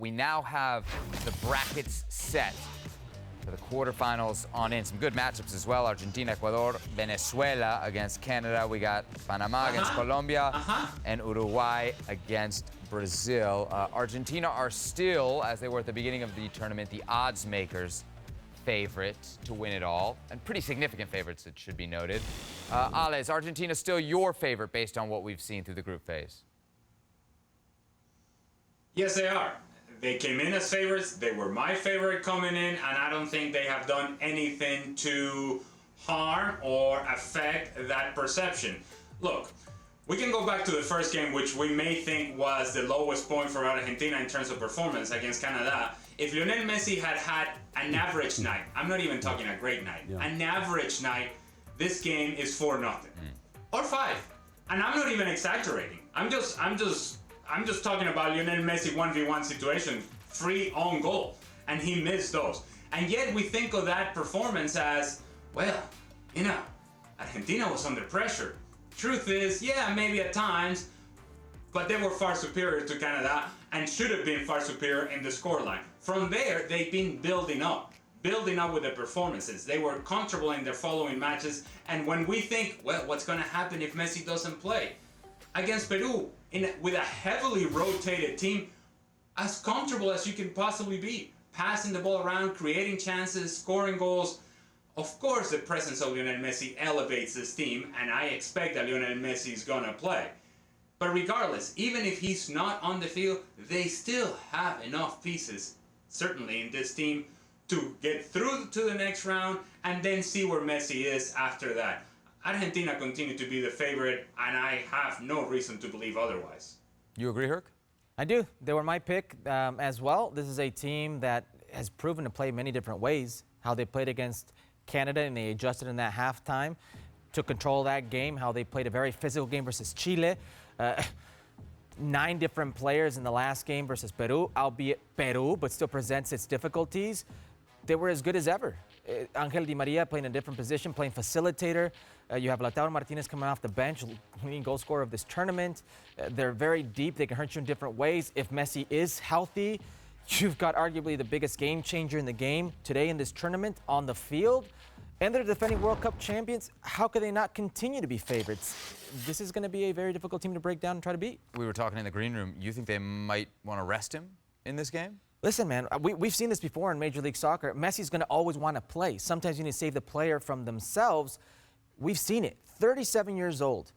We now have the brackets set for the quarterfinals on in. Some good matchups as well. Argentina, Ecuador, Venezuela against Canada. We got Panama against Colombia and Uruguay against Brazil. Argentina are still, as they were at the beginning of the tournament, the odds makers favorite to win it all, and pretty significant favorites, it should be noted. Ale, is Argentina still your favorite based on what we've seen through the group phase? Yes, they are. They came in as favorites. They were my favorite coming in, and I don't think they have done anything to harm or affect that perception. Look, we can go back to the first game, which we may think was the lowest point for Argentina in terms of performance against Canada. If Lionel Messi had had an average night, I'm not even talking a great night, an average night, this game is 4-0 or 5. And I'm not even exaggerating. I'm just talking about Lionel Messi 1v1 situation, free on goal, and he missed those. And yet we think of that performance as, well, you know, Argentina was under pressure. Truth is, yeah, maybe at times, but they were far superior to Canada and should have been far superior in the scoreline. From there, they've been building up with the performances. They were comfortable in their following matches, and when we think, well, what's going to happen if Messi doesn't play? Against Peru, with a heavily rotated team, as comfortable as you can possibly be, passing the ball around, creating chances, scoring goals. Of course, the presence of Lionel Messi elevates this team, and I expect that Lionel Messi is going to play. But regardless, even if he's not on the field, they still have enough pieces, certainly in this team, to get through to the next round and then see where Messi is after that. Argentina continue to be the favorite, and I have no reason to believe otherwise. You agree, Herc? I do. They were my pick as well. This is a team that has proven to play many different ways. How they played against Canada, and they adjusted in that halftime, took control of that game. How they played a very physical game versus Chile. 9 different players in the last game versus Peru, albeit Peru, but still presents its difficulties. They were as good as ever. Angel Di Maria playing a different position, playing facilitator. You have Lautaro Martinez coming off the bench, leading goal scorer of this tournament. They're very deep. They can hurt you in different ways. If Messi is healthy, you've got arguably the biggest game changer in the game today in this tournament on the field. And they're defending World Cup champions. How could they not continue to be favorites? This is going to be a very difficult team to break down and try to beat. We were talking in the green room. You think they might want to rest him in this game? Listen, man, we've seen this before in Major League Soccer. Messi's going to always want to play. Sometimes you need to save the player from themselves. We've seen it. 37 years old.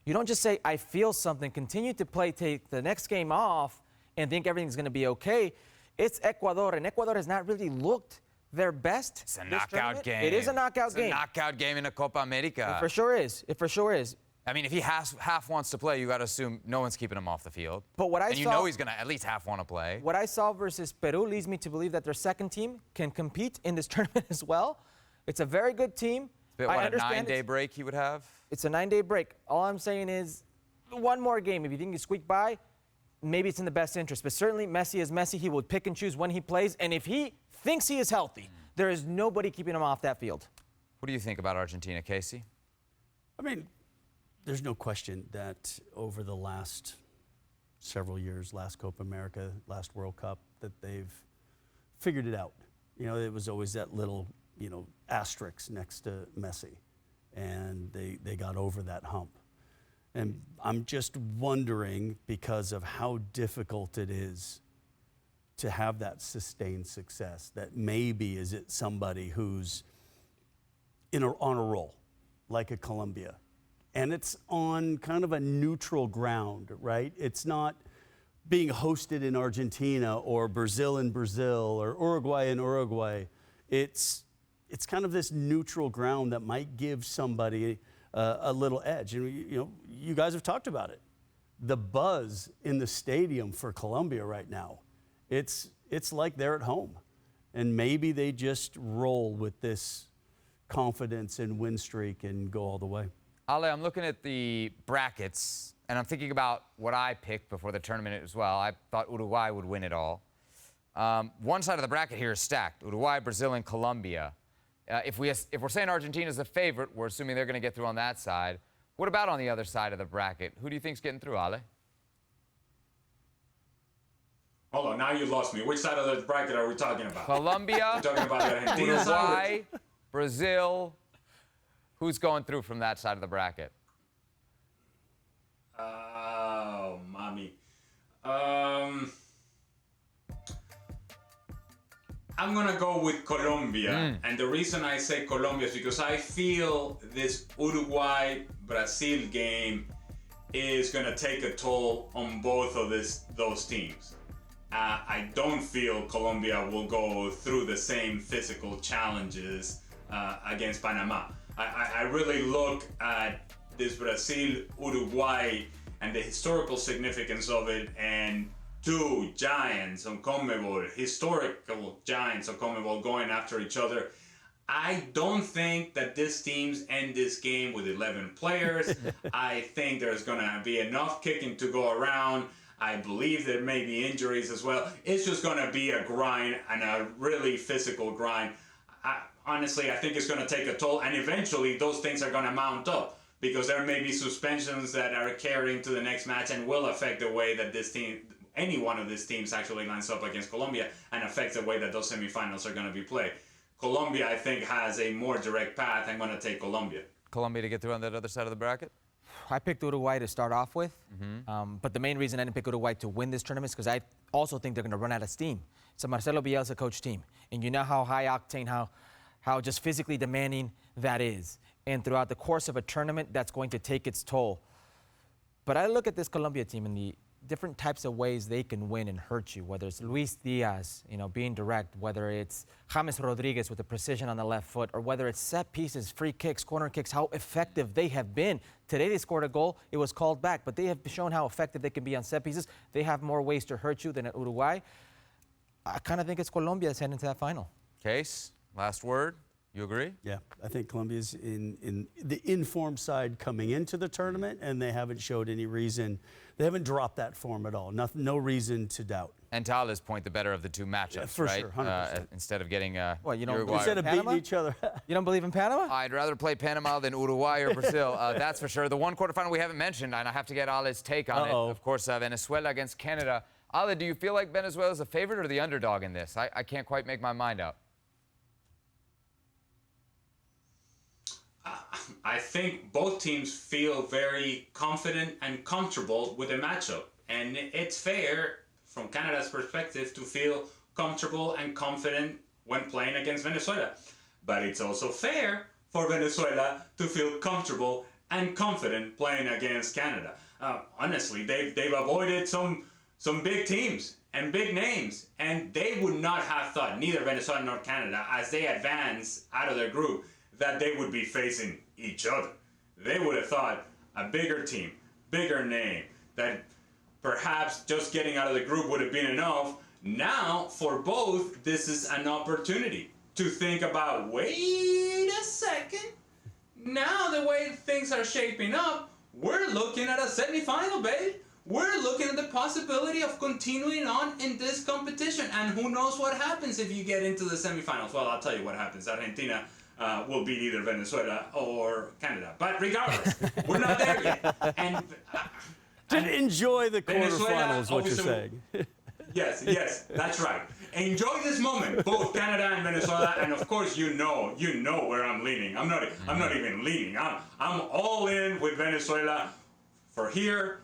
You don't just say, I feel something, continue to play, take the next game off, and think everything's going to be okay. It's Ecuador, and Ecuador has not really looked their best. It's a knockout game. It is a knockout game. It's a knockout game in a Copa America. It for sure is. It for sure is. I mean, if he half wants to play, you got to assume no one's keeping him off the field. But what I and you know he's going to at least half want to play. What I saw versus Peru leads me to believe that their second team can compete in this tournament as well. It's a very good team. But what, a 9-day break he would have? It's a 9-day break. All I'm saying is one more game. If you think you squeak by, maybe it's in the best interest. But certainly Messi is Messi. He will pick and choose when he plays. And if he thinks he is healthy, there is nobody keeping him off that field. What do you think about Argentina, Kasey? I mean, there's no question that over the last several years, last Copa America, last World Cup, that they've figured it out. You know, it was always that little, asterisk next to Messi, and they got over that hump. And I'm just wondering, because of how difficult it is to have that sustained success, that maybe is it somebody who's on a roll, like a Colombia, and it's on kind of a neutral ground, right? It's not being hosted in Argentina or Brazil in Brazil or Uruguay in Uruguay. It's kind of this neutral ground that might give somebody a little edge. And you guys have talked about it. The buzz in the stadium for Colombia right now, it's like they're at home. And maybe they just roll with this confidence and win streak and go all the way. Ale, I'm looking at the brackets, and I'm thinking about what I picked before the tournament as well. I thought Uruguay would win it all. One side of the bracket here is stacked. Uruguay, Brazil, and Colombia. If we're saying Argentina's the favorite, we're assuming they're going to get through on that side. What about on the other side of the bracket? Who do you think's getting through, Ale? Hold on, now you lost me. Which side of the bracket are we talking about? Colombia, We're talking about the Argentina side. Uruguay, Brazil. Who's going through from that side of the bracket? Oh, mommy. I'm gonna go with Colombia, and the reason I say Colombia is because I feel this Uruguay-Brazil game is gonna take a toll on both of those teams. I don't feel Colombia will go through the same physical challenges against Panama. I really look at this Brazil-Uruguay and the historical significance of it, and two giants on CONMEBOL, historical giants on CONMEBOL going after each other. I don't think that these teams end this game with 11 players. I think there's going to be enough kicking to go around. I believe there may be injuries as well. It's just going to be a grind, and a really physical grind. Honestly, I think it's going to take a toll, and eventually those things are going to mount up, because there may be suspensions that are carrying to the next match and will affect the way that this team, any one of these teams, actually lines up against Colombia, and affect the way that those semifinals are going to be played. Colombia, I think, has a more direct path. I'm going to take Colombia. Colombia to get through on that other side of the bracket? I picked Uruguay to start off with, but the main reason I didn't pick Uruguay to win this tournament is because I also think they're going to run out of steam. It's a Marcelo Bielsa coach team, and you know how high octane, how just physically demanding that is. And throughout the course of a tournament, that's going to take its toll. But I look at this Colombia team and the different types of ways they can win and hurt you, whether it's Luis Diaz, being direct, whether it's James Rodriguez with the precision on the left foot, or whether it's set pieces, free kicks, corner kicks, how effective they have been. Today they scored a goal, it was called back, but they have shown how effective they can be on set pieces. They have more ways to hurt you than at Uruguay. I kind of think it's Colombia that's heading to that final. Case, last word. You agree? Yeah, I think Colombia's in the informed side coming into the tournament, and they haven't showed any reason. They haven't dropped that form at all. No reason to doubt. And to Ali's point, the better of the two matchups, Yeah, for right? sure, 100%. Instead of getting Well, you don't- Uruguay. Instead of Panama? beating each other. You don't believe in Panama? I'd rather play Panama than Uruguay or Brazil. That's for sure. The one quarterfinal we haven't mentioned, and I have to get Ali's take on it. Of course, Venezuela against Canada. Ali, do you feel like Venezuela is a favorite or the underdog in this? I can't quite make my mind up. I think both teams feel very confident and comfortable with the matchup. And it's fair, from Canada's perspective, to feel comfortable and confident when playing against Venezuela. But it's also fair for Venezuela to feel comfortable and confident playing against Canada. Honestly, they've avoided some big teams and big names, and they would not have thought, neither Venezuela nor Canada, as they advance out of their group, that they would be facing each other. They would have thought a bigger team, bigger name, that perhaps just getting out of the group would have been enough. Now, for both, this is an opportunity to think about, wait a second, now the way things are shaping up, we're looking at a semifinal, babe. We're looking at the possibility of continuing on in this competition, and who knows what happens if you get into the semifinals. Well, I'll tell you what happens. Argentina will beat either Venezuela or Canada. But regardless, we're not there yet. And Just enjoy the quarterfinals, what you're saying. Yes, that's right. Enjoy this moment, both Canada and Venezuela, and of course you know where I'm leaning. I'm not even leaning. I'm all in with Venezuela for here,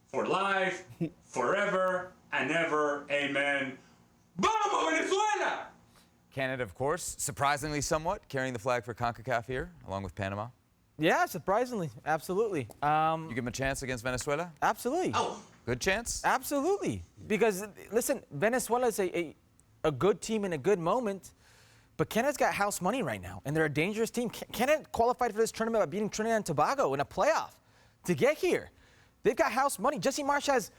for life, forever and ever. Amen. Vamos, Venezuela! Canada, of course, surprisingly somewhat, carrying the flag for CONCACAF here, along with Panama. Yeah, surprisingly, absolutely. You give them a chance against Venezuela? Absolutely. Oh, Good chance? Absolutely. Because, listen, Venezuela is a good team in a good moment, but Canada's got house money right now, and they're a dangerous team. Canada qualified for this tournament by beating Trinidad and Tobago in a playoff to get here. They've got house money. Jesse Marsch has,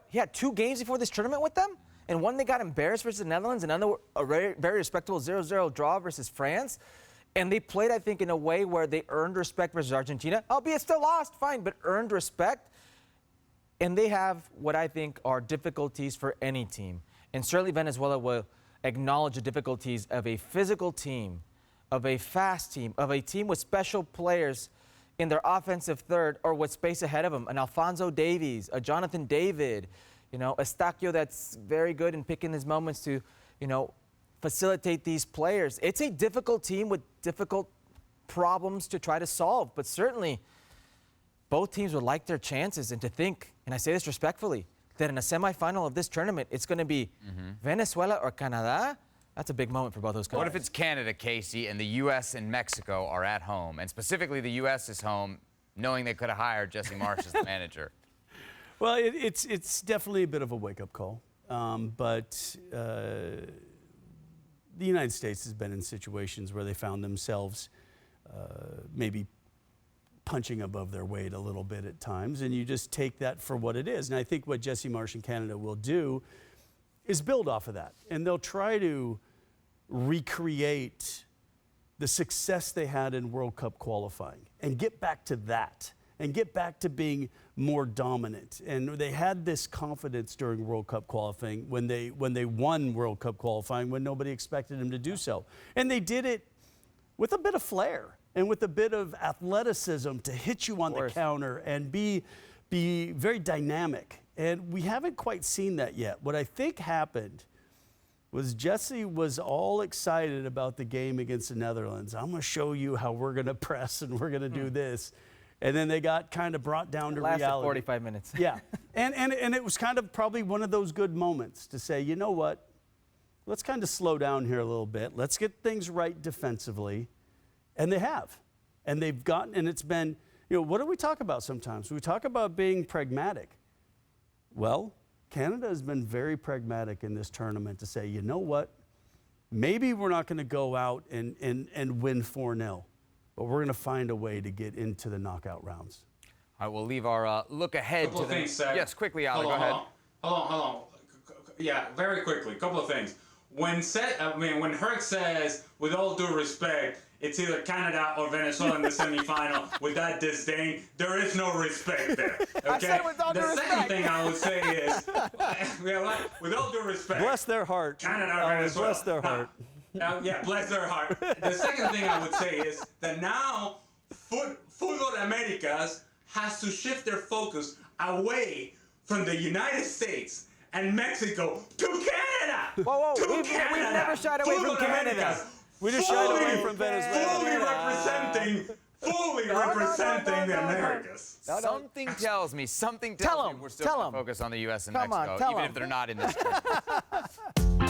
he had 2 games before this tournament with them? And one, they got embarrassed versus the Netherlands, and another, a very respectable 0-0 draw versus France. And they played, I think, in a way where they earned respect versus Argentina, albeit still lost, fine, but earned respect. And they have what I think are difficulties for any team. And certainly Venezuela will acknowledge the difficulties of a physical team, of a fast team, of a team with special players in their offensive third or with space ahead of them. An Alphonso Davies, a Jonathan David, You know, Estacio that's very good in picking his moments to, you know, facilitate these players. It's a difficult team with difficult problems to try to solve, but certainly both teams would like their chances, and to think, and I say this respectfully, that in a semifinal of this tournament, it's going to be Venezuela or Canada. That's a big moment for both those countries. What if it's Canada, Kasey, and the U.S. and Mexico are at home, and specifically the U.S. is home, knowing they could have hired Jesse Marsch as the manager? Well, it's definitely a bit of a wake-up call, but the United States has been in situations where they found themselves maybe punching above their weight a little bit at times, and you just take that for what it is. And I think what Jesse Marsch and Canada will do is build off of that, and they'll try to recreate the success they had in World Cup qualifying and get back to that and get back to being more dominant. And they had this confidence during World Cup qualifying when they won World Cup qualifying when nobody expected them to do so. And they did it with a bit of flair and with a bit of athleticism to hit you on the counter and be very dynamic. And we haven't quite seen that yet. What I think happened was Jesse was all excited about the game against the Netherlands. I'm going to show you how we're going to press and we're going to do this. And then they got kind of brought down to reality. Lasted 45 minutes. Yeah. And it was kind of probably one of those good moments to say, you know what? Let's kind of slow down here a little bit. Let's get things right defensively. And they have. And they've gotten, and it's been, you know, what do we talk about sometimes? We talk about being pragmatic. Well, Canada has been very pragmatic in this tournament to say, you know what? Maybe we're not going to go out and win 4-0, but we're going to find a way to get into the knockout rounds. All right, we'll leave our look ahead Couple to the... things, Seth. Yes, quickly, Ale, go ahead. Hold on. Yeah, very quickly. Couple of things. When Herc says, with all due respect, it's either Canada or Venezuela in the semifinal, with that disdain, there is no respect there. Okay? I said with all due the second respect. thing I would say is, with all due respect, Bless their heart. Canada or Venezuela. Bless their heart. Yeah, bless their heart. The second thing I would say is that now Futbol Americas has to shift their focus away from the United States and Mexico to Canada. Whoa, to we've never shied away from Futbol Canada. Americas, We just shied away from Venezuela. Fully representing the Americas. Something tells me Tell we're still going to focus on the U.S. and Mexico, tell even 'em. if they're not in this tournament.